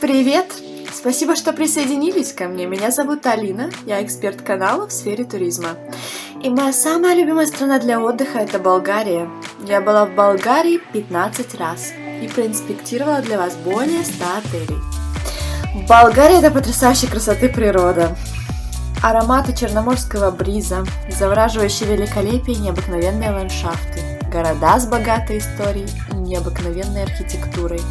Привет! Спасибо, что присоединились ко мне. Меня зовут Алина, я эксперт канала в сфере туризма. И моя самая любимая страна для отдыха – это Болгария. Я была в Болгарии 15 раз и проинспектировала для вас более 100 отелей. Болгария – это потрясающей красоты природа. Ароматы черноморского бриза, завораживающее великолепие и необыкновенные ландшафты, города с богатой историей и необыкновенной архитектурой.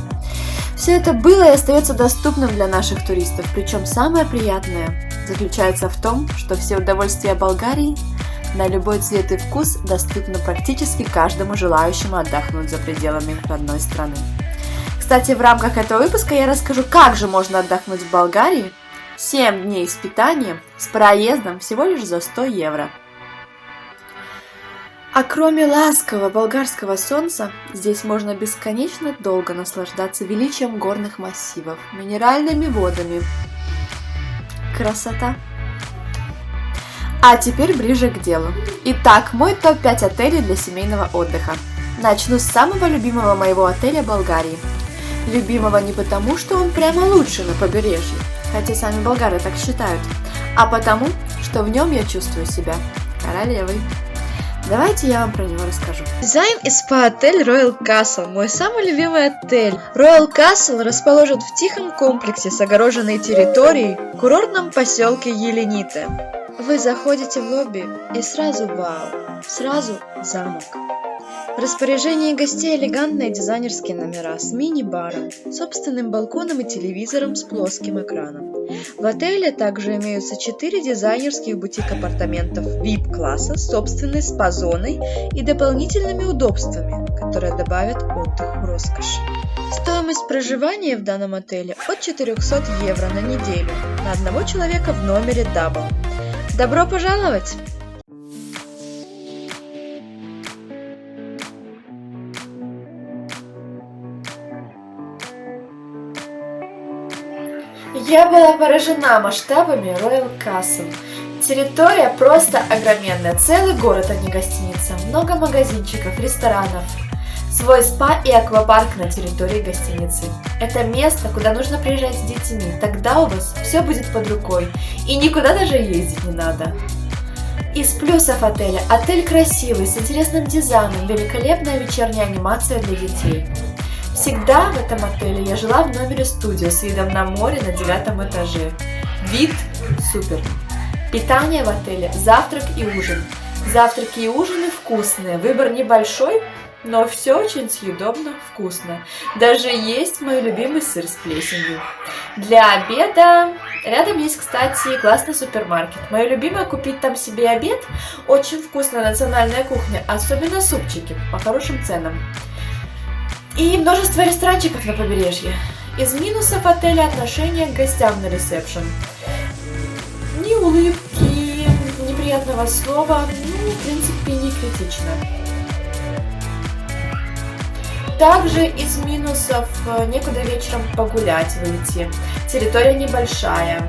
Все это было и остается доступным для наших туристов, причем самое приятное заключается в том, что все удовольствия Болгарии на любой цвет и вкус доступны практически каждому желающему отдохнуть за пределами родной страны. Кстати, в рамках этого выпуска я расскажу, как же можно отдохнуть в Болгарии 7 дней с питанием, с проездом всего лишь за 100 евро. А кроме ласкового болгарского солнца, здесь можно бесконечно долго наслаждаться величием горных массивов, минеральными водами. Красота! А теперь ближе к делу. Итак, мой топ-5 отелей для семейного отдыха. Начну с самого любимого моего отеля Болгарии. Любимого не потому, что он прямо лучший на побережье, хотя сами болгары так считают, а потому, что в нем я чувствую себя королевой. Давайте я вам про него расскажу. Дизайн и спа-отель Royal Castle – мой самый любимый отель. Royal Castle расположен в тихом комплексе с огороженной территорией в курортном поселке Еленита. Вы заходите в лобби и сразу вау, сразу замок. В распоряжении гостей элегантные дизайнерские номера с мини-баром, собственным балконом и телевизором с плоским экраном. В отеле также имеются 4 дизайнерских бутик-апартаментов VIP-класса с собственной спа-зоной и дополнительными удобствами, которые добавят отдыху роскоши. Стоимость проживания в данном отеле от 400 евро на неделю на одного человека в номере Double. Добро пожаловать! Я была поражена масштабами Royal Castle. Территория просто огроменная, целый город, а не гостиница, много магазинчиков, ресторанов, свой спа и аквапарк на территории гостиницы. Это место, куда нужно приезжать с детьми, тогда у вас все будет под рукой и никуда даже ездить не надо. Из плюсов отеля: отель красивый, с интересным дизайном, великолепная вечерняя анимация для детей. Всегда в этом отеле я жила в номере студио с видом на море на 9 этаже. Вид супер. Питание в отеле: завтрак и ужин. Завтраки и ужины вкусные, выбор небольшой, но все очень съедобно, вкусно. Даже есть мой любимый сыр с плесенью. Для обеда рядом есть, кстати, классный супермаркет. Мое любимое — купить там себе обед. Очень вкусная национальная кухня, особенно супчики по хорошим ценам. И множество ресторанчиков на побережье. Из минусов отеля — отношение к гостям на ресепшн. Ни улыбки, неприятного слова, в принципе, не критично. Также из минусов: некуда вечером погулять выйти. Территория небольшая.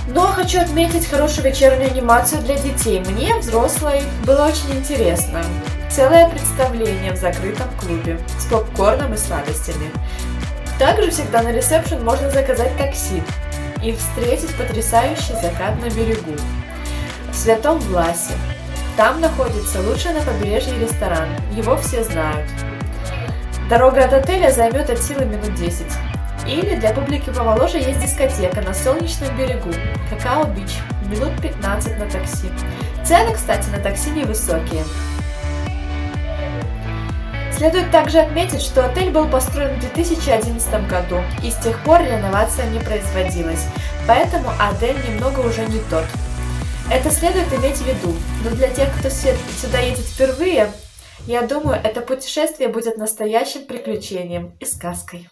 Но хочу отметить хорошую вечернюю анимацию для детей. Мне, взрослой, было очень интересно. Целое представление в закрытом клубе с попкорном и сладостями. Также всегда на ресепшн можно заказать такси и встретить потрясающий закат на берегу, в Святом Власе. Там находится лучший на побережье ресторан, его все знают. Дорога от отеля займет от силы минут 10. Или для публики помоложе есть дискотека на Солнечном берегу, Какао-Бич, минут 15 на такси. Цены, кстати, на такси невысокие. Следует также отметить, что отель был построен в 2011 году, и с тех пор реновация не производилась, поэтому отель немного уже не тот. Это следует иметь в виду, но для тех, кто сюда едет впервые, я думаю, это путешествие будет настоящим приключением и сказкой.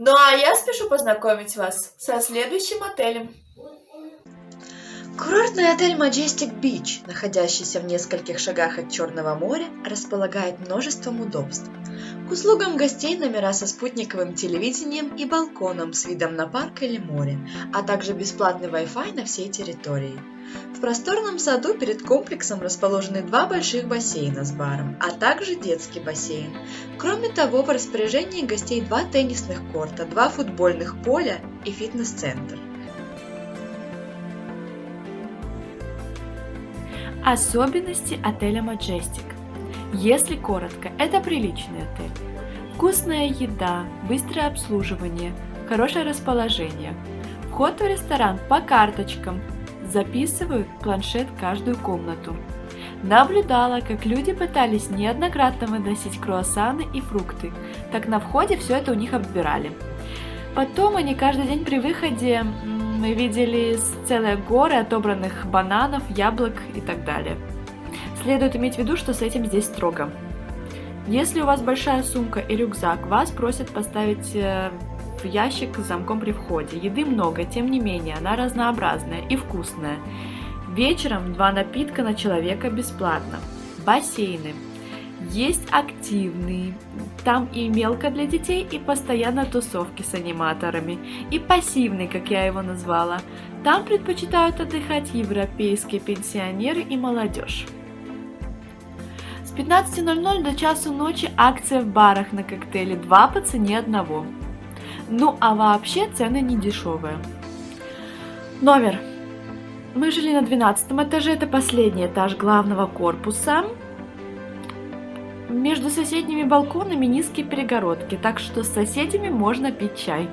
Ну а я спешу познакомить вас со следующим отелем. Курортный отель Majestic Beach, находящийся в нескольких шагах от Черного моря, располагает множеством удобств. К услугам гостей номера со спутниковым телевидением и балконом с видом на парк или море, а также бесплатный Wi-Fi на всей территории. В просторном саду перед комплексом расположены 2 больших бассейна с баром, а также детский бассейн. Кроме того, в распоряжении гостей 2 теннисных корта, 2 футбольных поля и фитнес-центр. Особенности отеля Majestic. Если коротко, это приличный отель. Вкусная еда, быстрое обслуживание, хорошее расположение. Вход в ресторан по карточкам. Записывают в планшет каждую комнату. Наблюдала, как люди пытались неоднократно выносить круассаны и фрукты. Так на входе все это у них отбирали. Потом они каждый день при выходе мы видели целые горы отобранных бананов, яблок и так далее. Следует иметь в виду, что с этим здесь строго. Если у вас большая сумка и рюкзак, вас просят поставить в ящик с замком при входе. Еды много, тем не менее, она разнообразная и вкусная. Вечером 2 напитка на человека бесплатно. Бассейны. Есть активные, там и мелко для детей, и постоянно тусовки с аниматорами, и пассивный, как я его назвала. Там предпочитают отдыхать европейские пенсионеры и молодежь. С 15:00 до часу ночи акция в барах на коктейли 2 по цене 1. Ну а вообще цены не дешевые. Номер. Мы жили на 12 этаже, это последний этаж главного корпуса. Между соседними балконами низкие перегородки, так что с соседями можно пить чай.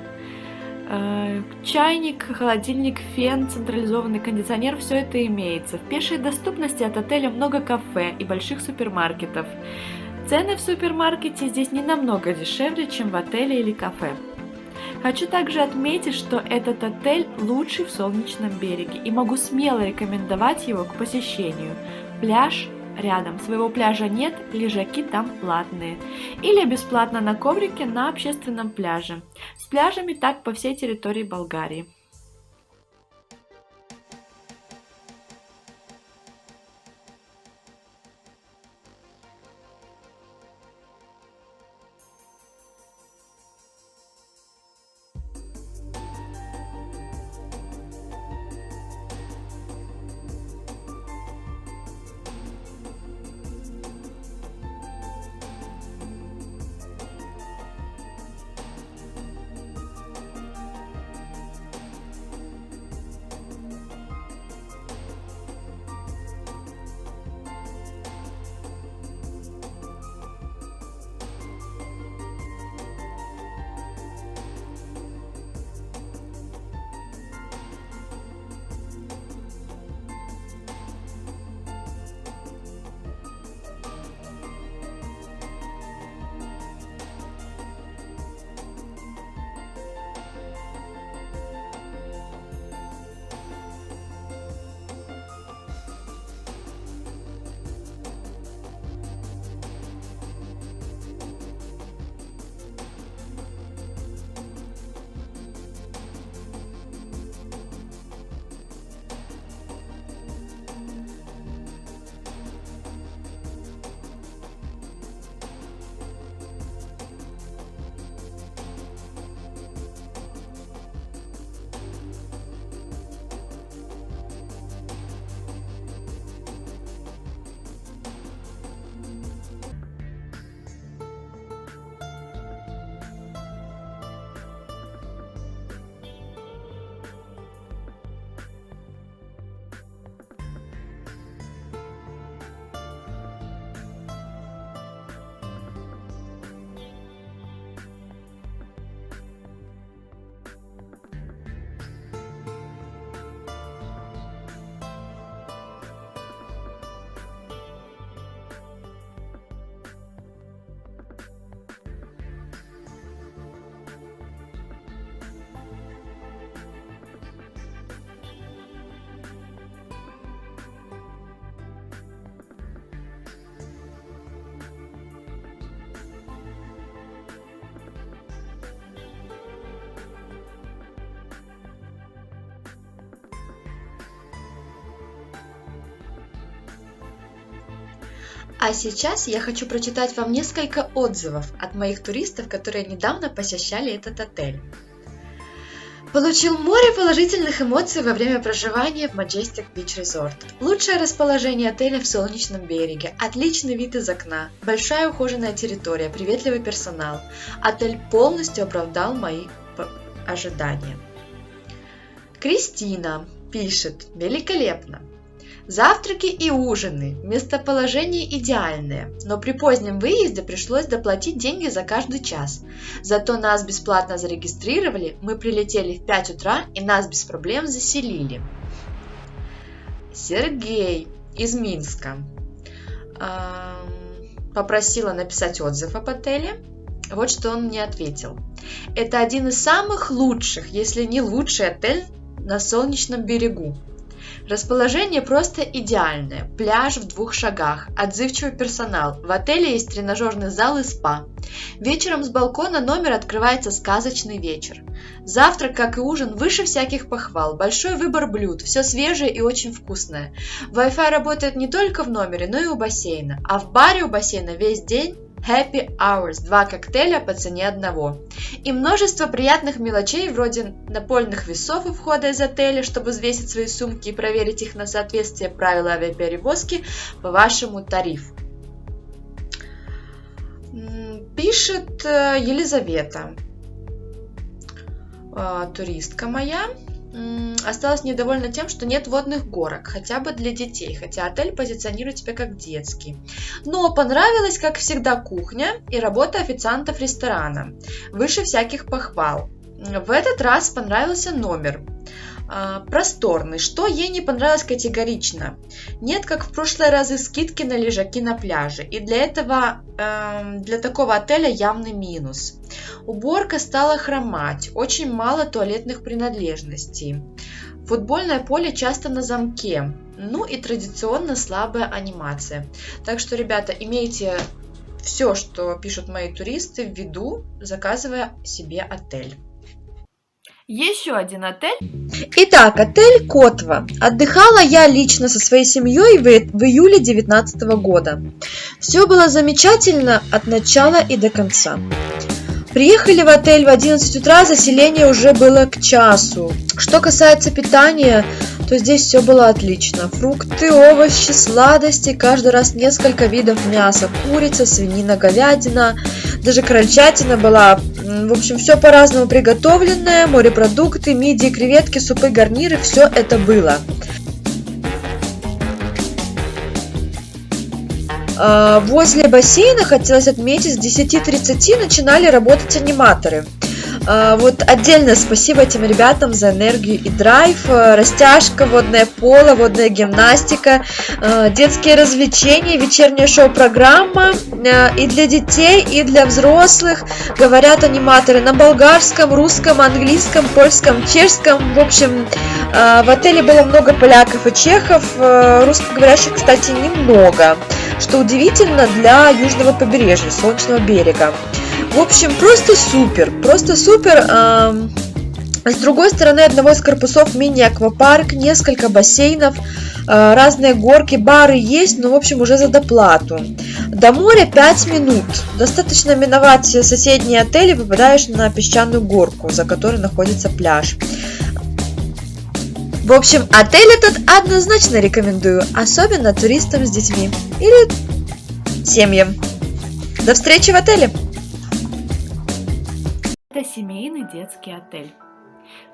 Чайник, холодильник, фен, централизованный кондиционер – все это имеется. В пешей доступности от отеля много кафе и больших супермаркетов. Цены в супермаркете здесь не намного дешевле, чем в отеле или кафе. Хочу также отметить, что этот отель лучший в Солнечном береге и могу смело рекомендовать его к посещению. Пляж рядом, своего пляжа нет, лежаки там платные. Или бесплатно на коврике на общественном пляже. С пляжами так по всей территории Болгарии. А сейчас я хочу прочитать вам несколько отзывов от моих туристов, которые недавно посещали этот отель. Получил море положительных эмоций во время проживания в Majestic Beach Resort. Лучшее расположение отеля в Солнечном береге, отличный вид из окна, большая ухоженная территория, приветливый персонал. Отель полностью оправдал мои ожидания. Кристина пишет: великолепно. Завтраки и ужины, местоположение идеальное, но при позднем выезде пришлось доплатить деньги за каждый час. Зато нас бесплатно зарегистрировали, мы прилетели в 5 утра и нас без проблем заселили. Сергей из Минска попросила написать отзыв об отеле. Вот что он мне ответил. Это один из самых лучших, если не лучший отель на Солнечном берегу. Расположение просто идеальное, пляж в 2 шагах, отзывчивый персонал, в отеле есть тренажерный зал и спа. Вечером с балкона номера открывается сказочный вечер. Завтрак, как и ужин, выше всяких похвал, большой выбор блюд, все свежее и очень вкусное. Wi-Fi работает не только в номере, но и у бассейна, а в баре у бассейна весь день Happy Hours, 2 коктейля по цене одного. И множество приятных мелочей, вроде напольных весов у входа из отеля, чтобы взвесить свои сумки и проверить их на соответствие правил авиаперевозки по вашему тарифу. Пишет Елизавета, туристка моя. Осталась недовольна тем, что нет водных горок, хотя бы для детей, хотя отель позиционирует себя как детский. Но понравилась, как всегда, кухня и работа официантов ресторана, выше всяких похвал. В этот раз понравился номер. Просторный, что ей не понравилось категорично. Нет, как в прошлые разы, скидки на лежаки на пляже, и для такого отеля явный минус. Уборка стала хромать, очень мало туалетных принадлежностей. Футбольное поле часто на замке, ну и традиционно слабая анимация. Так что, ребята, имейте все, что пишут мои туристы, в виду, заказывая себе отель. Еще один отель. Итак, отель Котва. Отдыхала я лично со своей семьей в июле 2019 года. Все было замечательно от начала и до конца. Приехали в отель в 11 утра, заселение уже было к часу. Что касается питания, то здесь все было отлично. Фрукты, овощи, сладости, каждый раз несколько видов мяса. Курица, свинина, говядина, даже крольчатина была. В общем, все по-разному приготовленное, морепродукты, мидии, креветки, супы, гарниры, все это было. Возле бассейна, хотелось отметить, с 10:30 начинали работать аниматоры. Вот отдельное спасибо этим ребятам за энергию и драйв. Растяжка, водное поло, водная гимнастика, детские развлечения, вечерняя шоу-программа и для детей, и для взрослых. Говорят аниматоры на болгарском, русском, английском, польском, чешском. В общем, в отеле было много поляков и чехов, русскоговорящих, кстати, немного, что удивительно для южного побережья, Солнечного берега. В общем, просто супер, просто супер. С другой стороны одного из корпусов мини-аквапарк, несколько бассейнов, разные горки, бары есть, но в общем уже за доплату. До моря 5 минут. Достаточно миновать соседние отели, попадаешь на песчаную горку, за которой находится пляж. В общем, отель этот однозначно рекомендую, особенно туристам с детьми или семьям. До встречи в отеле! Это семейный детский отель.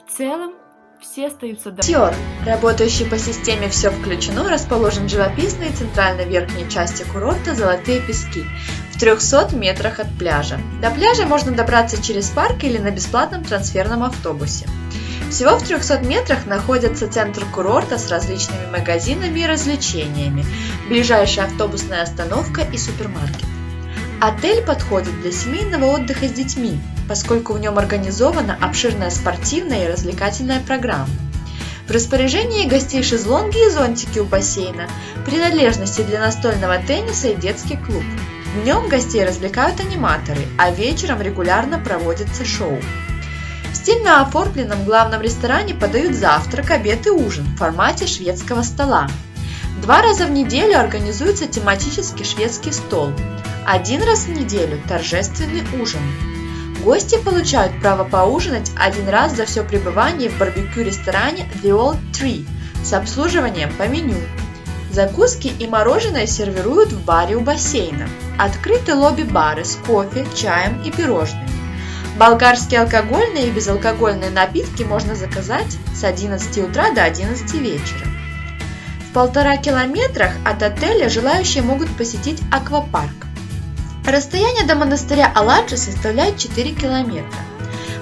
В целом, все остаются довольны. Сьор, работающий по системе «Все включено», расположен в живописной центральной верхней части курорта «Золотые пески» в 300 метрах от пляжа. До пляжа можно добраться через парк или на бесплатном трансферном автобусе. Всего в 300 метрах находится центр курорта с различными магазинами и развлечениями, ближайшая автобусная остановка и супермаркет. Отель подходит для семейного отдыха с детьми, поскольку в нем организована обширная спортивная и развлекательная программа. В распоряжении гостей шезлонги и зонтики у бассейна, принадлежности для настольного тенниса и детский клуб. Днем гостей развлекают аниматоры, а вечером регулярно проводится шоу. В стильно оформленном главном ресторане подают завтрак, обед и ужин в формате шведского стола. 2 раза в неделю организуется тематический шведский стол. 1 раз в неделю торжественный ужин. Гости получают право поужинать 1 раз за все пребывание в барбекю-ресторане The Old Tree с обслуживанием по меню. Закуски и мороженое сервируют в баре у бассейна. Открыты лобби-бары с кофе, чаем и пирожными. Болгарские алкогольные и безалкогольные напитки можно заказать с 11 утра до 11 вечера. В 1,5 километрах от отеля желающие могут посетить аквапарк. Расстояние до монастыря Аладжи составляет 4 километра.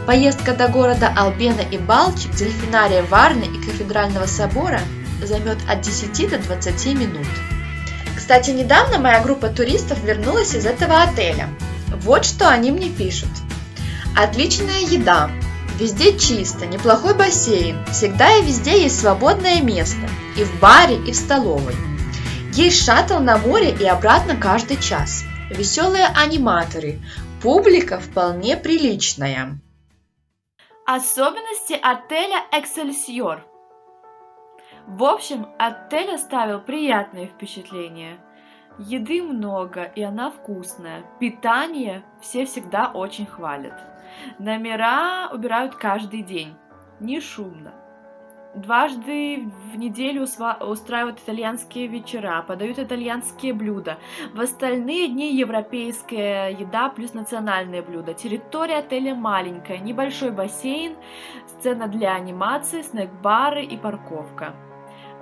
Поездка до города Албена и Балчик, дельфинария Варны и кафедрального собора займет от 10 до 20 минут. Кстати, недавно моя группа туристов вернулась из этого отеля. Вот что они мне пишут. Отличная еда, везде чисто, неплохой бассейн, всегда и везде есть свободное место, и в баре, и в столовой. Есть шаттл на море и обратно каждый час. Веселые аниматоры, публика вполне приличная. Особенности отеля «Эксельсиор». В общем, отель оставил приятное впечатление. Еды много, и она вкусная. Питание все всегда очень хвалят. Номера убирают каждый день. Не шумно. 2 раза в неделю устраивают итальянские вечера, подают итальянские блюда. В остальные дни европейская еда плюс национальные блюда. Территория отеля маленькая, небольшой бассейн, сцена для анимации, снэк-бары и парковка.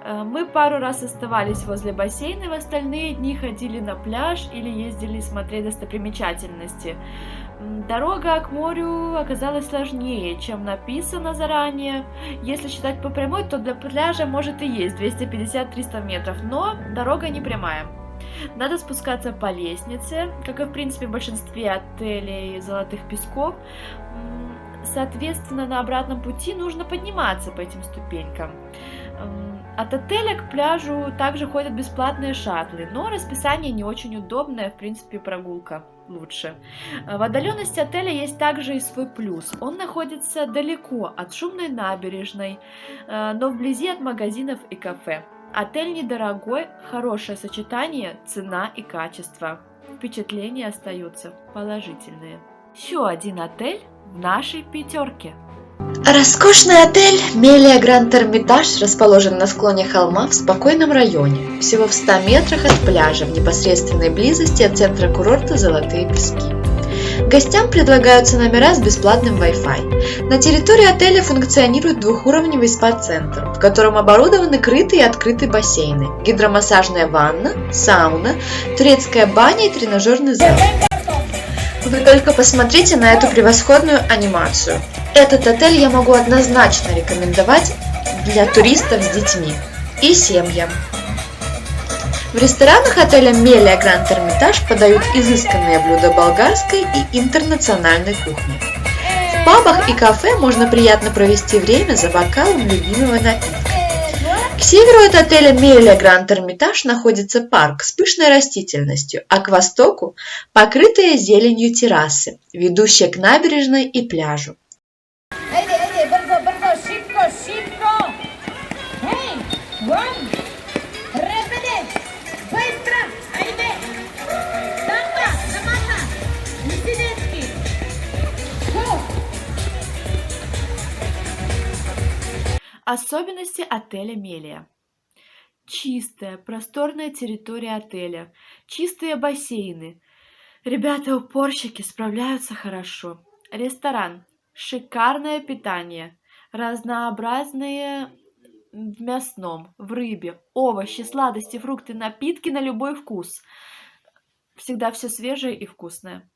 Мы пару раз оставались возле бассейна, в остальные дни ходили на пляж или ездили смотреть достопримечательности. Дорога к морю оказалась сложнее, чем написано заранее. Если считать по прямой, то до пляжа может и есть 250-300 метров, но дорога не прямая. Надо спускаться по лестнице, как и в принципе в большинстве отелей Золотых Песков. Соответственно, на обратном пути нужно подниматься по этим ступенькам. От отеля к пляжу также ходят бесплатные шаттлы, но расписание не очень удобное, в принципе прогулка лучше. В отдаленности отеля есть также и свой плюс. Он находится далеко от шумной набережной, но вблизи от магазинов и кафе. Отель недорогой, хорошее сочетание цена и качество. Впечатления остаются положительные. Еще один отель в нашей пятерке. Роскошный отель Мелия Гранд Эрмитаж расположен на склоне холма в спокойном районе, всего в 100 метрах от пляжа, в непосредственной близости от центра курорта Золотые Пески. Гостям предлагаются номера с бесплатным Wi-Fi. На территории отеля функционирует двухуровневый спа-центр, в котором оборудованы крытые и открытые бассейны, гидромассажная ванна, сауна, турецкая баня и тренажерный зал. Вы только посмотрите на эту превосходную анимацию. Этот отель я могу однозначно рекомендовать для туристов с детьми и семьям. В ресторанах отеля Мелия Гранд Эрмитаж подают изысканные блюда болгарской и интернациональной кухни. В пабах и кафе можно приятно провести время за бокалом любимого напитка. К северу от отеля Мелия Гранд Эрмитаж находится парк с пышной растительностью, а к востоку – покрытые зеленью террасы, ведущие к набережной и пляжу. Особенности отеля Мелия. Чистая, просторная территория отеля, чистые бассейны. Ребята-уборщики справляются хорошо. Ресторан. Шикарное питание. Разнообразные в мясном, в рыбе, овощи, сладости, фрукты, напитки на любой вкус. Всегда все свежее и вкусное.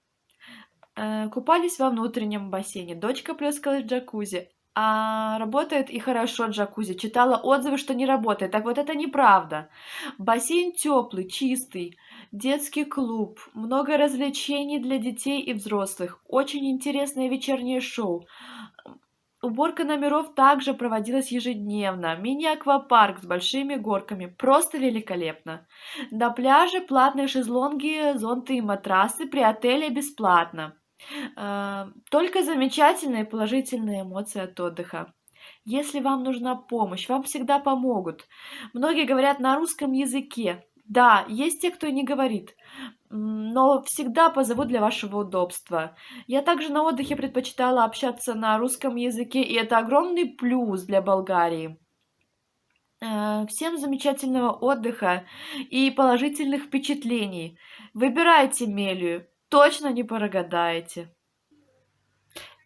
Купались во внутреннем бассейне. Дочка плескалась в джакузи. А работает и хорошо джакузи. Читала отзывы, что не работает. Так вот это неправда. Бассейн теплый, чистый, детский клуб, много развлечений для детей и взрослых, очень интересное вечернее шоу. Уборка номеров также проводилась ежедневно. Мини-аквапарк с большими горками. Просто великолепно. На пляже платные шезлонги, зонты и матрасы при отеле бесплатно. Только замечательные положительные эмоции от отдыха. Если вам нужна помощь, вам всегда помогут. Многие говорят на русском языке. Да, есть те, кто и не говорит, но всегда позовут для вашего удобства. Я также на отдыхе предпочитала общаться на русском языке, и это огромный плюс для Болгарии. Всем замечательного отдыха и положительных впечатлений. Выбирайте Мелию, точно не прогадаете.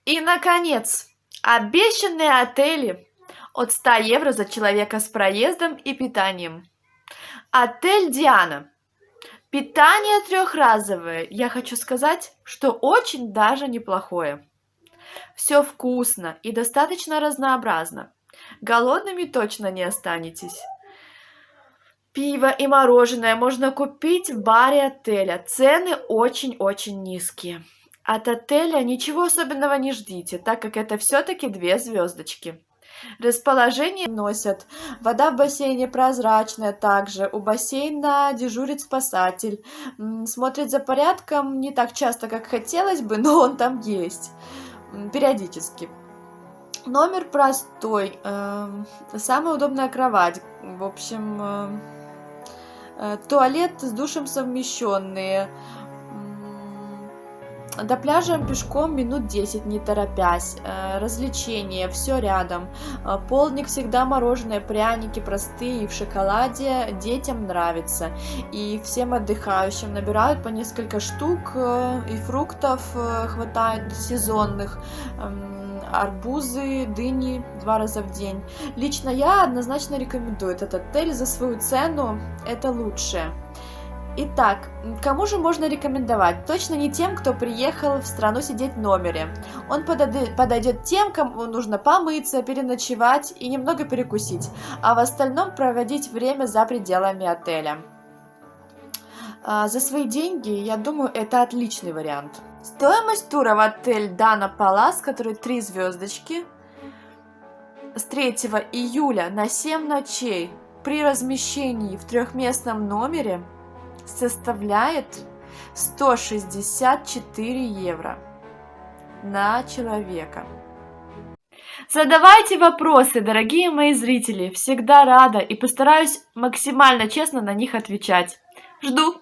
И, наконец, обещанные отели от 100 евро за человека с проездом и питанием. Отель Диана. Питание трехразовое. Я хочу сказать, что очень даже неплохое. Все вкусно и достаточно разнообразно. Голодными точно не останетесь. Пиво и мороженое можно купить в баре отеля. Цены очень-очень низкие. От отеля ничего особенного не ждите, так как это все-таки 2 звездочки. Расположение носят. Вода в бассейне прозрачная также. У бассейна дежурит спасатель. Смотрит за порядком не так часто, как хотелось бы, но он там есть. Периодически. Номер простой. Самая удобная кровать. В общем, туалет с душем совмещенные. До пляжа пешком минут 10, не торопясь. Развлечения, все рядом. Полдник всегда мороженое, пряники простые и в шоколаде. Детям нравится. И всем отдыхающим набирают по несколько штук. И фруктов хватает сезонных. Арбузы, дыни 2 раза в день. Лично я однозначно рекомендую этот отель. За свою цену это лучшее. Итак, кому же можно рекомендовать? Точно не тем, кто приехал в страну сидеть в номере. Он подойдет тем, кому нужно помыться, переночевать и немного перекусить, а в остальном проводить время за пределами отеля. За свои деньги, я думаю, это отличный вариант. Стоимость тура в отель Дана Палас, который 3 звездочки, с 3 июля на 7 ночей при размещении в 3-местном номере составляет 164 евро на человека. Задавайте вопросы, дорогие мои зрители, всегда рада и постараюсь максимально честно на них отвечать. Жду!